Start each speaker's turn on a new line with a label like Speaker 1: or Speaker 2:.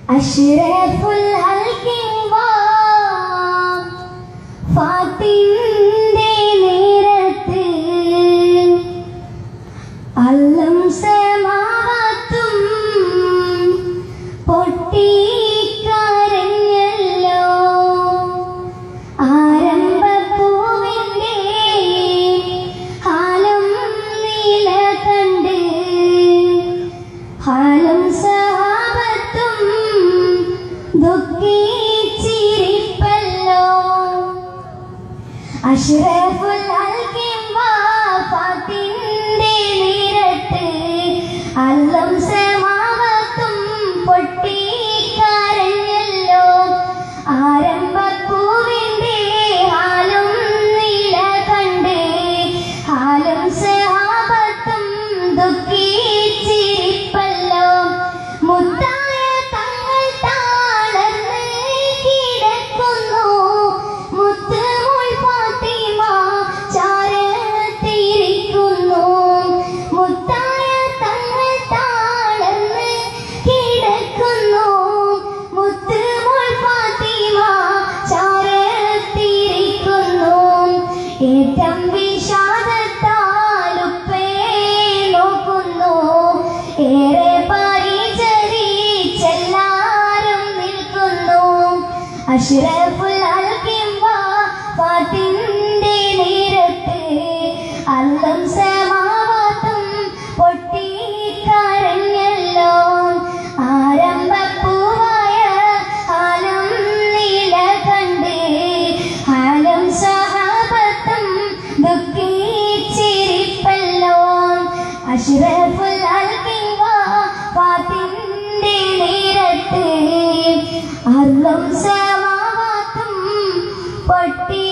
Speaker 1: അഷ്റഫുൽ ഫാത്തിന്റെ നേരത്ത് അല്ലം സമാവാത്തും പൊട്ടിക്കരഞ്ഞല്ലോ. ആരംഭപ്പൂവിന്റെ ഹാലം നീല കണ്ട് ഹാലം സഹാബത്തും ദുഃഖിച്ചിരിപ്പല്ലോ. അഷ്റഫുൽ ഫാത്തിന്റെ നേരത്ത് അല്ലം സമാവാത്തും പൊട്ടിക്കരഞ്ഞല്ലോ. ആരംഭപ്പൂവിന്റെ ഹാലും നീല കണ്ട് ഹാലും സഹാബത്തും ദുഃഖിച്ചിരിപ്പല്ലോ. മുത്തായ തങ്ങൾ താളർന്ന് കിടക്കുന്നു. മുത്തുമോൾ ഫാത്തിമ ചാരത്തിരിക്കുന്നു. മുത്തായ തങ്ങൾ താളർന്ന് കിടക്കുന്നു. മുത്തുമോൾ ഫാത്തിമ ചാരത്തിരിക്കുന്നു. ഏറ്റം വിഷാദത്താൽ ഉപ്പേ നോക്കുന്നു. ഏറെ പരിചരിച്ചെല്ലാരും നിൽക്കുന്നു. അഷ്റഫുൽ ഫാത്തിന്റെ നേരത്ത് അല്ലം സമാവാത്തും പൊട്ടിക്കരഞ്ഞല്ലോ. ആരംഭപ്പൂവായ ഹാലം നീല കണ്ട് ഹാലം സഹാബത്തും ദുഃഖിച്ചിരിപ്പല്ലോ. അഷ്റഫുൽ ഫാത്തിന്റെ നേരത്ത് അല്ലം സമാവാത്തും പൊട്ടി